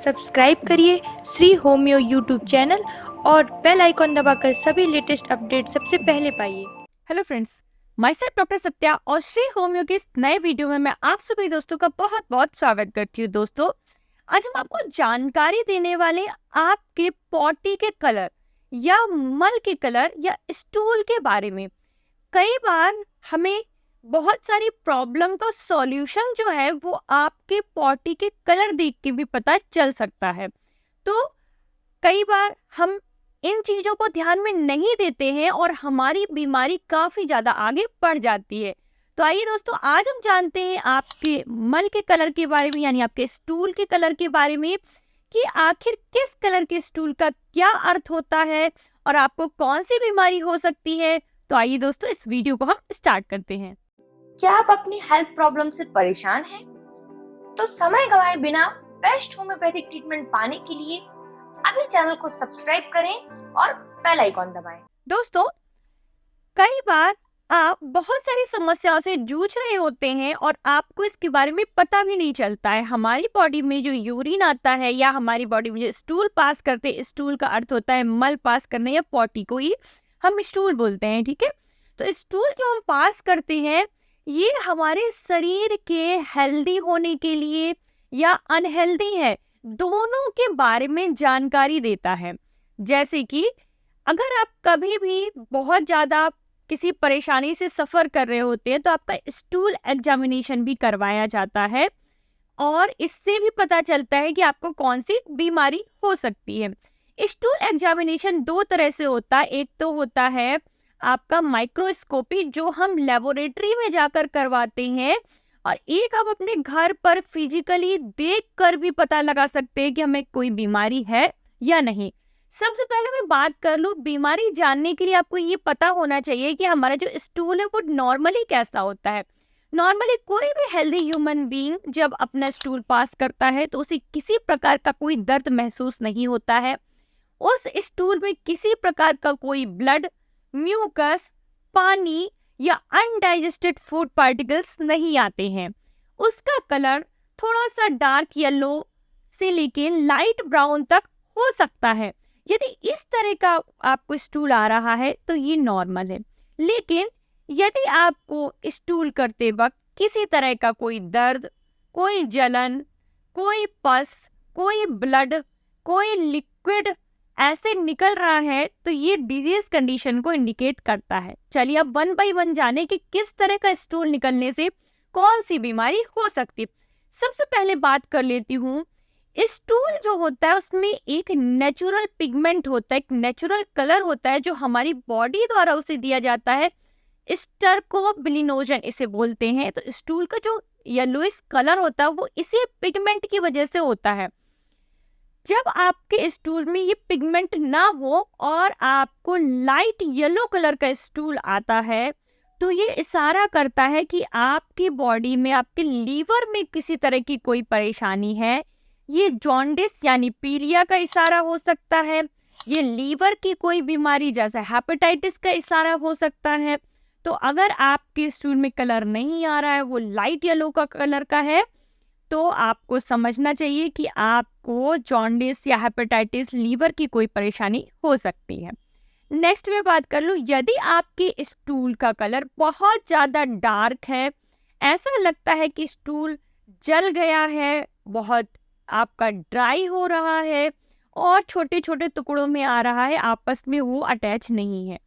Subscribe करिए Shri homeo YouTube channel और bell icon दबाकर सभी लेटेस्ट अपडेट सबसे पहले पाइए। Hello friends, my self doctor Satya और श्री होम्यो के इस नए वीडियो में मैं आप सभी दोस्तों का बहुत बहुत स्वागत करती हूँ। दोस्तों, आज हम आपको जानकारी देने वाले आपके पॉटी के कलर या मल के कलर या स्टूल के बारे में। कई बार हमें बहुत सारी प्रॉब्लम का सॉल्यूशन जो है वो आपके पॉटी के कलर देख के भी पता चल सकता है। तो कई बार हम इन चीजों को ध्यान में नहीं देते हैं और हमारी बीमारी काफी ज्यादा आगे बढ़ जाती है। तो आइए दोस्तों, आज हम जानते हैं आपके मल के कलर के बारे में, यानी आपके स्टूल के कलर के बारे में, कि आखिर किस कलर के स्टूल का क्या अर्थ होता है और आपको कौन सी बीमारी हो सकती है। तो आइए दोस्तों, इस वीडियो को हम स्टार्ट करते हैं। क्या आप अपनी हेल्थ प्रॉब्लम से परेशान हैं? तो समय गवाए बिना बेस्ट होम्योपैथिक ट्रीटमेंट पाने के लिए अभी चैनल को सब्सक्राइब करें और बेल आइकॉन दबाएं। दोस्तों, कई बार आप बहुत सारी समस्याओं से जूझ रहे होते हैं और आपको इसके बारे में पता भी नहीं चलता है। हमारी बॉडी में जो यूरिन आता है या हमारी बॉडी में जो स्टूल पास करते हैं, स्टूल का अर्थ होता है मल पास करने या पॉटी को ही हम स्टूल बोलते हैं, ठीक है। तो स्टूल जो हम पास करते हैं ये हमारे शरीर के हेल्दी होने के लिए या अनहेल्दी है, दोनों के बारे में जानकारी देता है। जैसे कि अगर आप कभी भी बहुत ज़्यादा किसी परेशानी से सफ़र कर रहे होते हैं तो आपका स्टूल एग्जामिनेशन भी करवाया जाता है और इससे भी पता चलता है कि आपको कौन सी बीमारी हो सकती है। स्टूल एग्जामिनेशन दो तरह से होता है। एक तो होता है आपका माइक्रोस्कोपी, जो हम लेबोरेटरी में जाकर करवाते हैं, और एक आप अपने घर पर फिजिकली देखकर भी पता लगा सकते हैं कि हमें कोई बीमारी है या नहीं। सबसे पहले मैं बात कर लूं, बीमारी जानने के लिए आपको ये पता होना चाहिए कि हमारा जो स्टूल है वो नॉर्मली कैसा होता है। नॉर्मली कोई भी हेल्दी ह्यूमन बीइंग जब अपना स्टूल पास करता है तो उसे किसी प्रकार का कोई दर्द महसूस नहीं होता है। उस स्टूल में किसी प्रकार का कोई ब्लड, म्यूकस, पानी या अनडाइजेस्टेड फूड पार्टिकल्स नहीं आते हैं। उसका कलर थोड़ा सा डार्क येलो से लेके लाइट ब्राउन तक हो सकता है। यदि इस तरह का आपको स्टूल आ रहा है तो ये नॉर्मल है। लेकिन यदि आपको स्टूल करते वक्त किसी तरह का कोई दर्द, कोई जलन, कोई पस, कोई ब्लड, कोई लिक्विड ऐसे निकल रहा है तो ये डिजीज कंडीशन को इंडिकेट करता है। चलिए अब वन बाय वन जाने कि किस तरह का स्टूल निकलने से कौन सी बीमारी हो सकती है। सबसे पहले बात कर लेती हूँ, स्टूल जो होता है उसमें एक नेचुरल पिगमेंट होता है, एक नेचुरल कलर होता है जो हमारी बॉडी द्वारा उसे दिया जाता है। स्टरकोबिलिनोजन इसे बोलते हैं। तो स्टूल का जो येलोइश कलर होता है वो इसी पिगमेंट की वजह से होता है। जब आपके स्टूल में ये पिगमेंट ना हो और आपको लाइट येलो कलर का स्टूल आता है तो ये इशारा करता है कि आपकी बॉडी में, आपके लीवर में किसी तरह की कोई परेशानी है। ये जॉन्डिस यानी पीलिया का इशारा हो सकता है। ये लीवर की कोई बीमारी जैसे हेपेटाइटिस का इशारा हो सकता है। तो अगर आपके स्टूल में कलर नहीं आ रहा है, वो लाइट येलो का कलर का है, तो आपको समझना चाहिए कि आपको जॉन्डिस या हेपेटाइटिस, लीवर की कोई परेशानी हो सकती है। नेक्स्ट में बात कर लूँ, यदि आपके स्टूल का कलर बहुत ज़्यादा डार्क है, ऐसा लगता है कि स्टूल जल गया है, बहुत आपका ड्राई हो रहा है और छोटे छोटे टुकड़ों में आ रहा है, आपस में वो अटैच नहीं है,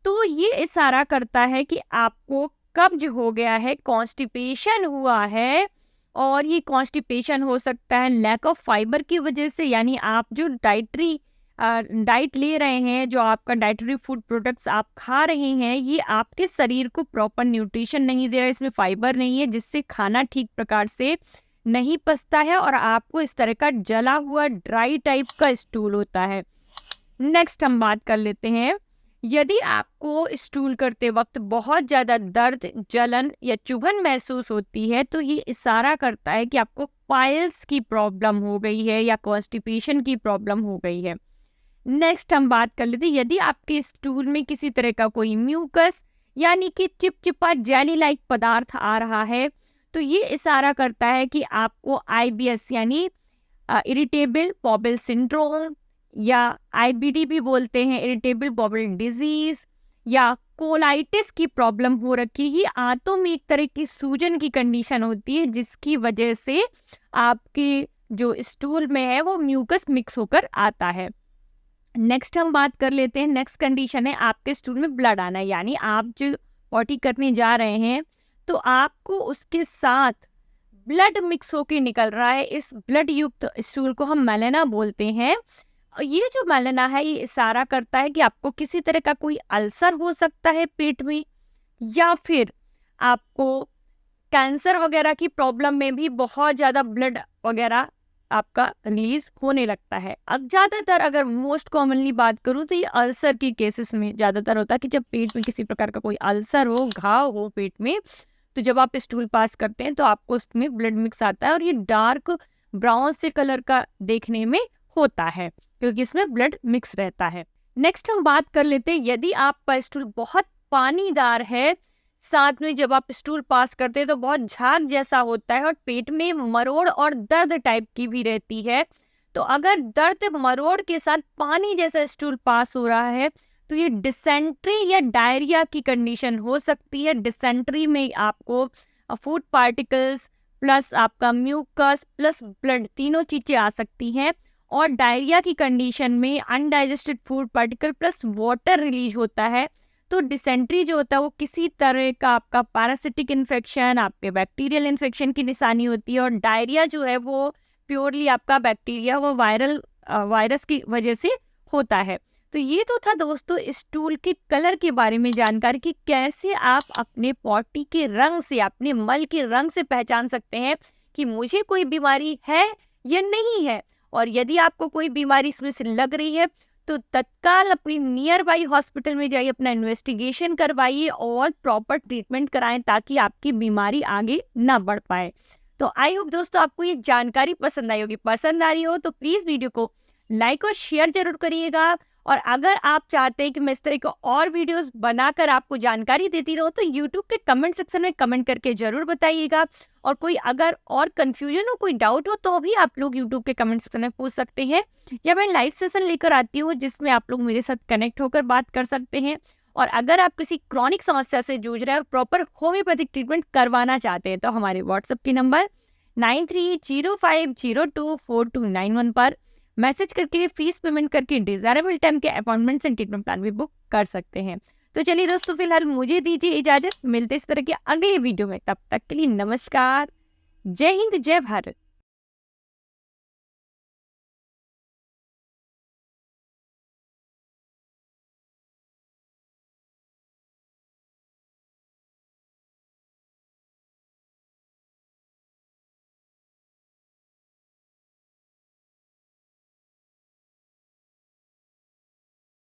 तो ये इशारा करता है कि आपको कब्ज हो गया है, कॉन्स्टिपेशन हुआ है। और ये कॉन्स्टिपेशन हो सकता है लैक ऑफ फाइबर की वजह से, यानी आप जो डाइट ले रहे हैं, जो आपका डाइटरी फूड प्रोडक्ट्स आप खा रहे हैं, ये आपके शरीर को प्रॉपर न्यूट्रिशन नहीं दे रहा है, इसमें फाइबर नहीं है, जिससे खाना ठीक प्रकार से नहीं पचता है और आपको इस तरह का जला हुआ ड्राई टाइप का स्टूल होता है। नेक्स्ट हम बात कर लेते हैं, यदि आपको स्टूल करते वक्त बहुत ज़्यादा दर्द, जलन या चुभन महसूस होती है तो ये इशारा करता है कि आपको पाइल्स की प्रॉब्लम हो गई है या कॉन्स्टिपेशन की प्रॉब्लम हो गई है। नेक्स्ट हम बात कर लेते हैं, यदि आपके स्टूल में किसी तरह का कोई म्यूकस यानी कि चिपचिपा जेली लाइक पदार्थ आ रहा है तो ये इशारा करता है कि आपको IBS यानी इरिटेबल बॉबल सिंड्रोम या IBD भी बोलते हैं, इरिटेबल बॉबल डिजीज, या कोलाइटिस की प्रॉब्लम हो रखी है। ये आंतों में एक तरह की सूजन की कंडीशन होती है जिसकी वजह से आपके जो स्टूल में है वो म्यूकस मिक्स होकर आता है। नेक्स्ट हम बात कर लेते हैं, नेक्स्ट कंडीशन है आपके स्टूल में ब्लड आना, यानी आप जो पॉटी करने जा रहे हैं तो आपको उसके साथ ब्लड मिक्स होके निकल रहा है। इस ब्लड युक्त स्टूल को हम मेलाना बोलते हैं। ये जो मेलाना है ये इशारा करता है कि आपको किसी तरह का कोई अल्सर हो सकता है पेट में, या फिर आपको कैंसर वगैरह की प्रॉब्लम में भी बहुत ज़्यादा ब्लड वगैरह आपका रिलीज होने लगता है। अब ज़्यादातर अगर मोस्ट कॉमनली बात करूँ तो ये अल्सर के केसेस में ज़्यादातर होता है कि जब पेट में किसी प्रकार का कोई अल्सर हो, घाव हो पेट में, तो जब आप स्टूल पास करते हैं तो आपको उसमें ब्लड मिक्स आता है और ये डार्क ब्राउन से कलर का देखने में होता है क्योंकि इसमें ब्लड मिक्स रहता है। नेक्स्ट हम बात कर लेते हैं, यदि आपका स्टूल बहुत पानीदार है, साथ में जब आप स्टूल पास करते हैं तो बहुत झाग जैसा होता है और पेट में मरोड़ और दर्द टाइप की भी रहती है, तो अगर दर्द मरोड़ के साथ पानी जैसा स्टूल पास हो रहा है तो ये डिसेंट्री या डायरिया की कंडीशन हो सकती है। डिसेंट्री में आपको फूड पार्टिकल्स प्लस आपका म्यूकस प्लस ब्लड तीनों चीजें आ सकती हैं, और डायरिया की कंडीशन में undigested food particle plus water release होता है। तो डिसेंट्री जो होता है वो किसी तरह का आपका पैरासिटिक इन्फेक्शन, आपके बैक्टीरियल इन्फेक्शन की निशानी होती है, और डायरिया जो है वो प्योरली आपका बैक्टीरिया व वायरस की वजह से होता है। तो ये तो था दोस्तों स्टूल के कलर के बारे में जानकारी कि कैसे आप अपने पॉटी के रंग से, अपने मल के रंग से पहचान सकते हैं कि मुझे कोई बीमारी है या नहीं है। और यदि आपको कोई बीमारी इसमें से लग रही है तो तत्काल अपनी नियर बाई हॉस्पिटल में जाइए, अपना इन्वेस्टिगेशन करवाइए और प्रॉपर ट्रीटमेंट कराएं ताकि आपकी बीमारी आगे ना बढ़ पाए। तो आई होप दोस्तों आपको ये जानकारी पसंद आई होगी। पसंद आ रही हो तो प्लीज वीडियो को लाइक और शेयर जरूर करिएगा, और अगर आप चाहते हैं कि मैं इस तरह के और वीडियोस बनाकर आपको जानकारी देती रहूं तो यूट्यूब के कमेंट सेक्शन में कमेंट करके जरूर बताइएगा। और कोई अगर और कंफ्यूजन हो, कोई डाउट हो तो भी आप लोग यूट्यूब के कमेंट सेक्शन में पूछ सकते हैं, या मैं लाइव सेशन लेकर आती हूँ जिसमें आप लोग मेरे साथ कनेक्ट होकर बात कर सकते हैं। और अगर आप किसी क्रॉनिक समस्या से जूझ रहे हैं और प्रॉपर होम्योपैथिक ट्रीटमेंट करवाना चाहते हैं तो हमारे व्हाट्सएप के नंबर 9305024291 पर मैसेज करके फीस पेमेंट करके डिजायरेबल टाइम के अपॉइंटमेंट्स एंड ट्रीटमेंट प्लान भी बुक कर सकते हैं। तो चलिए दोस्तों फिलहाल मुझे दीजिए इजाजत, मिलते इस तरह के अगले वीडियो में, तब तक के लिए नमस्कार, जय हिंद, जय भारत।